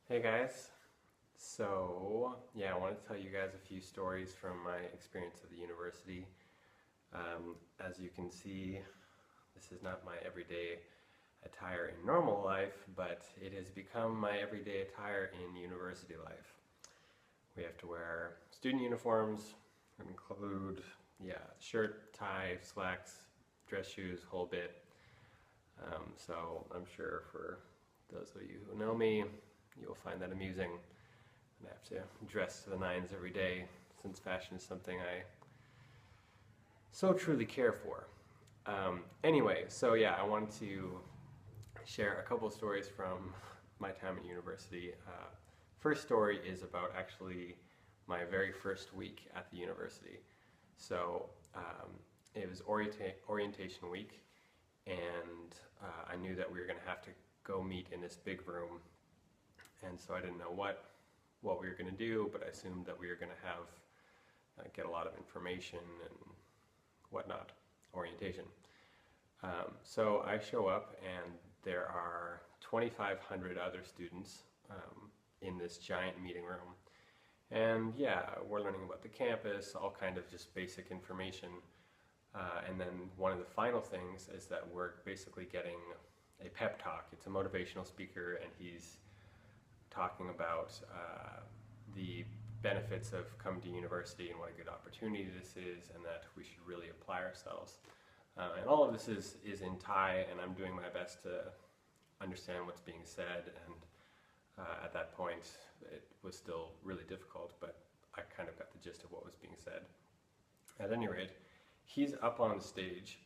Hey guys, I want to tell you guys a few stories from my experience at the university. As you can see, this is not my everyday attire in normal life, but it has become my everyday attire in university life. We have to wear student uniforms, that include, shirt, tie, slacks, dress shoes, whole bit. So I'm sure for those of you who know me, you'll find that amusing. And I have to dress to the nines every day since fashion is something I so truly care for. I wanted to share a couple of stories from my time at university. First story is about actually my very first week at the university. So it was orientation week, and I knew that we were going to have to go meet in this big room, and so I didn't know what we were going to do, but I assumed that we were going to have get a lot of information and whatnot, orientation. So I show up, and there are 2,500 other students in this giant meeting room. And we're learning about the campus, all kind of just basic information. And then one of the final things is that we're basically getting a pep talk. It's a motivational speaker, and he's talking about the benefits of coming to university and what a good opportunity this is, and that we should really apply ourselves. And all of this is in Thai, and I'm doing my best to understand what's being said, and at that point it was still really difficult, but I kind of got the gist of what was being said. At any rate, he's up on stage,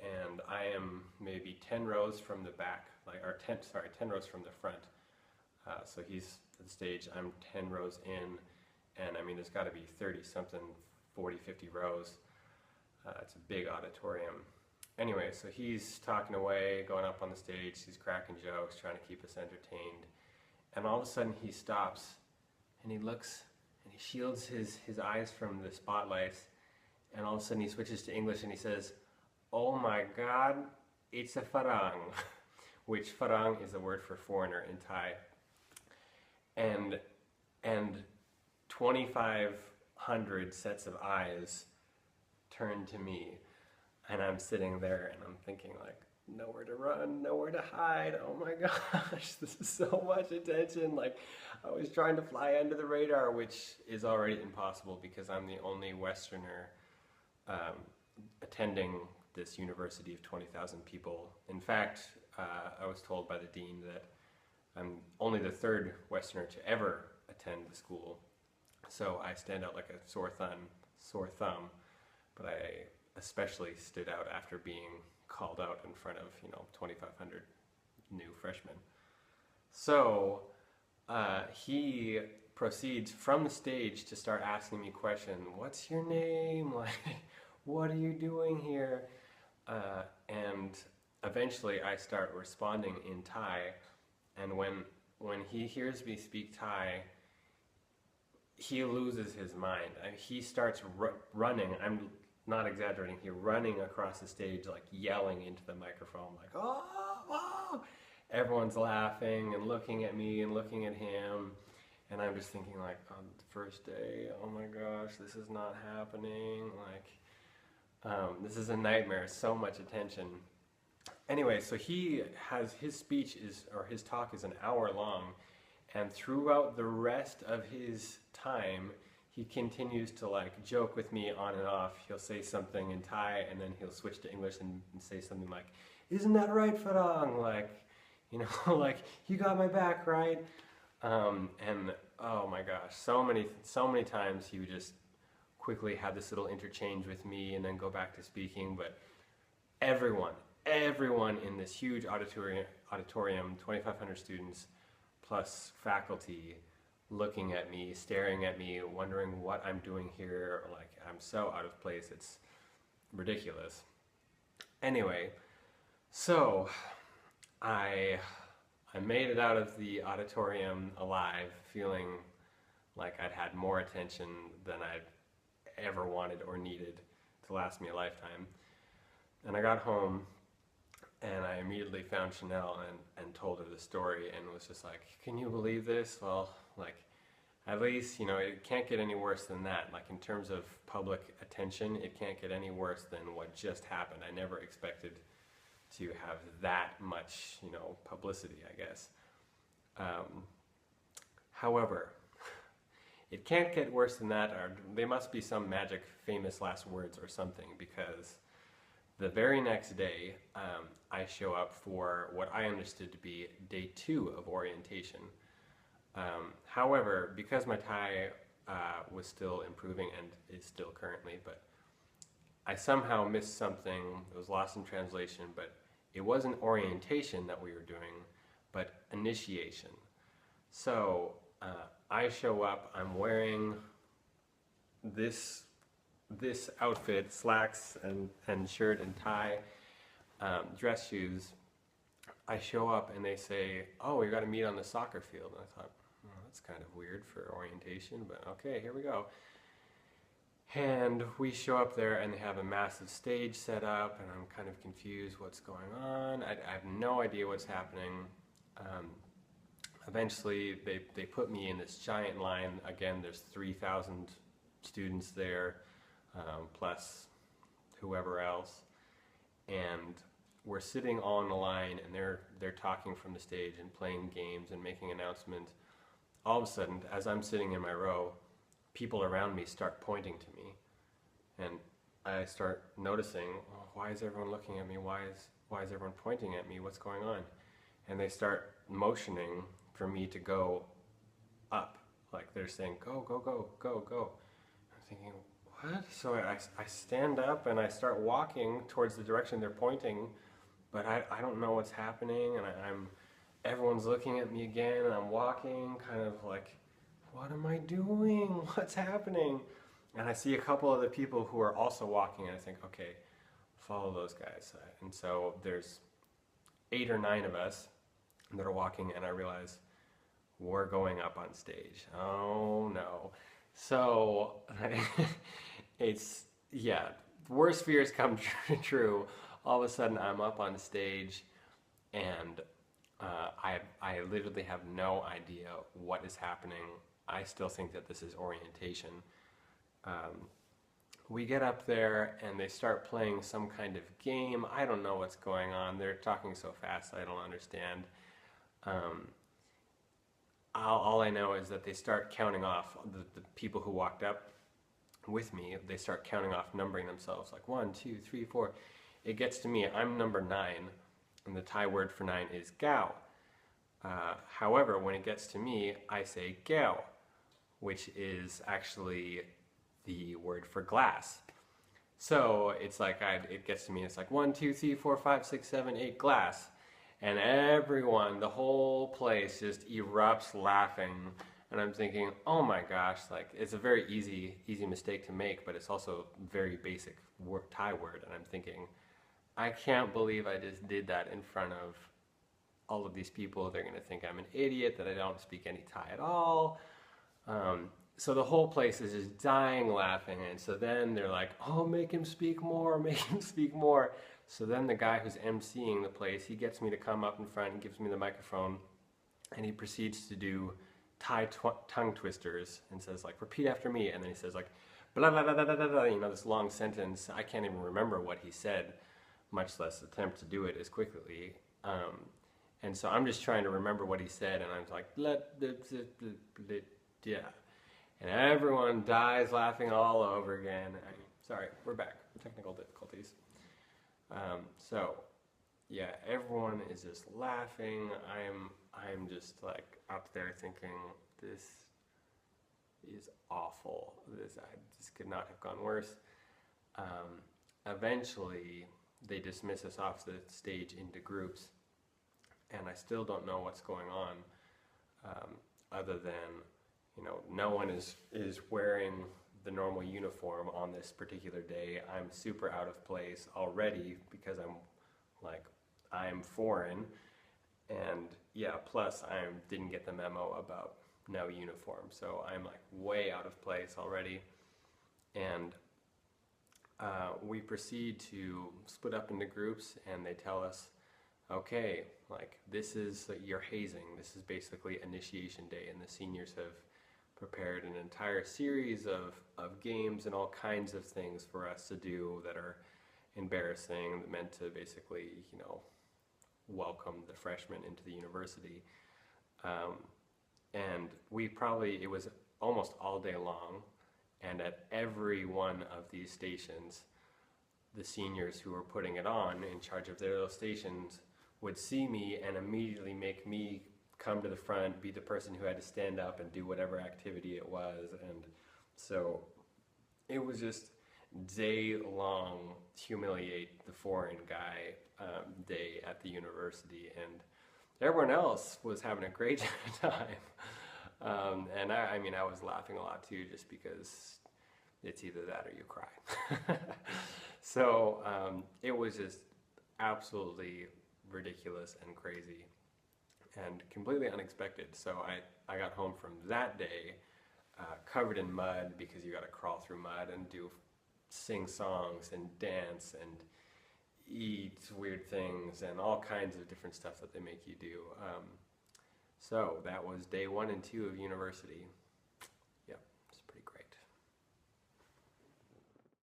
and I am maybe 10 rows from the back, 10 rows from the front. So he's at the stage, I'm 10 rows in, and I mean there's got to be 30 something, 40, 50 rows. It's a big auditorium. Anyway, so he's talking away, going up on the stage, he's cracking jokes, trying to keep us entertained. And all of a sudden he stops, and he looks, and he shields his eyes from the spotlights, and all of a sudden he switches to English and he says, "Oh my God, it's a farang," which farang is a word for foreigner in Thai. And 2,500 sets of eyes turned to me, and I'm sitting there and I'm thinking like, nowhere to run, nowhere to hide. Oh my gosh, this is so much attention. Like, I was trying to fly under the radar, which is already impossible because I'm the only Westerner attending this university of 20,000 people. In fact, I was told by the dean that I'm only the third Westerner to ever attend the school. So I stand out like a sore thumb, but I especially stood out after being called out in front of 2,500 new freshmen. So he proceeds from the stage to start asking me questions. What's your name? Like, what are you doing here? And eventually I start responding in Thai, and when he hears me speak Thai, he loses his mind. He starts running. I'm not exaggerating here, running across the stage, like yelling into the microphone, like, "Oh, oh!" Everyone's laughing and looking at me and looking at him, and I'm just thinking, like, on the first day, oh my gosh, this is not happening. Like, this is a nightmare. So much attention. Anyway, so he has his his talk is an hour long, and throughout the rest of his time, he continues to like joke with me on and off. He'll say something in Thai, and then he'll switch to English and say something like, "Isn't that right, Farang?" Like, like, "You got my back, right?" And oh my gosh, so many times he would just quickly have this little interchange with me and then go back to speaking. But everyone in this huge auditorium, 2,500 students plus faculty, looking at me, staring at me, wondering what I'm doing here. Like, I'm so out of place, it's ridiculous. Anyway, so I made it out of the auditorium alive, feeling like I'd had more attention than I'd ever wanted or needed to last me a lifetime. And I got home, And I immediately found Chanel and told her the story and was just like, can you believe this? Well, like, at least, you know, it can't get any worse than that. Like, in terms of public attention, it can't get any worse than what just happened. I never expected to have that much, you know, publicity, I guess. However, it can't get worse than that, or they must be some magic famous last words or something, because the very next day, I show up for what I understood to be day 2 of orientation. However, because my Thai was still improving and is still currently, but I somehow missed something. It was lost in translation, but it wasn't orientation that we were doing, but initiation. So I show up, I'm wearing this outfit, slacks and shirt and tie, dress shoes. I show up and they say, oh, we got to meet on the soccer field. And I thought, oh, that's kind of weird for orientation, but okay, here we go. And we show up there and they have a massive stage set up and I'm kind of confused what's going on. I have no idea what's happening. Eventually they put me in this giant line. Again, there's 3,000 students there, plus whoever else. And we're sitting all in the line and they're talking from the stage and playing games and making announcements. All of a sudden, as I'm sitting in my row, people around me start pointing to me, and I start noticing, oh, why is everyone looking at me? Why is everyone pointing at me? What's going on? And they start motioning for me to go up, like they're saying, go, go, go, go, go. I'm thinking, what? So I stand up and I start walking towards the direction they're pointing, but I don't know what's happening, and everyone's looking at me again, and I'm walking kind of like, what am I doing? What's happening? And I see a couple other people who are also walking, and I think, okay, follow those guys. And so there's 8 or 9 of us that are walking, and I realize we're going up on stage. Oh no. So it's, yeah, worst fears come true. All of a sudden I'm up on stage and I literally have no idea what is happening. I still think that this is orientation. We get up there and they start playing some kind of game. I don't know what's going on. They're talking so fast I don't understand. All I know is that they start counting off, the people who walked up with me, they start counting off, numbering themselves, like 1, 2, 3, 4. It gets to me, I'm number 9, and the Thai word for 9 is gao. However, when it gets to me, I say gao, which is actually the word for glass. So it's like, it gets to me, it's like 1, 2, 3, 4, 5, 6, 7, 8, glass. And everyone, the whole place just erupts laughing. And I'm thinking, oh my gosh, like, it's a very easy mistake to make, but it's also a very basic Thai word. And I'm thinking, I can't believe I just did that in front of all of these people. They're going to think I'm an idiot, that I don't speak any Thai at all. So the whole place is just dying laughing. And so then they're like, oh, make him speak more, make him speak more. So then the guy who's emceeing the place, he gets me to come up in front and gives me the microphone, and he proceeds to do Thai tongue twisters and says, like, repeat after me. And then he says, like, blah, blah, blah, blah, blah, blah, you know, this long sentence. I can't even remember what he said, much less attempt to do it as quickly. And so I'm just trying to remember what he said, and I'm like, yeah. And everyone dies laughing all over again. Sorry, we're back. Technical difficulties. So, yeah, everyone is just laughing. I'm just like up there thinking, this is awful. This could not have gone worse. Eventually, they dismiss us off the stage into groups, and I still don't know what's going on, other than, you know, no one is wearing the normal uniform on this particular day. I'm super out of place already because I'm foreign, and yeah, plus I didn't get the memo about no uniform, so I'm like way out of place already. And we proceed to split up into groups, and they tell us okay, like this is your hazing. This is basically initiation day, and the seniors have prepared an entire series of games and all kinds of things for us to do that are embarrassing, meant to basically, welcome the freshmen into the university. Um, and it was almost all day long, and at every one of these stations, the seniors who were putting it on, in charge of their little stations, would see me and immediately make me come to the front, be the person who had to stand up and do whatever activity it was. And so it was just day-long humiliate the foreign guy day at the university, and everyone else was having a great time. And I was laughing a lot too, just because it's either that or you cry. So it was just absolutely ridiculous and crazy and completely unexpected. So I got home from that day covered in mud, because you got to crawl through mud and sing songs and dance and eat weird things and all kinds of different stuff that they make you do. So that was day 1 and 2 of university.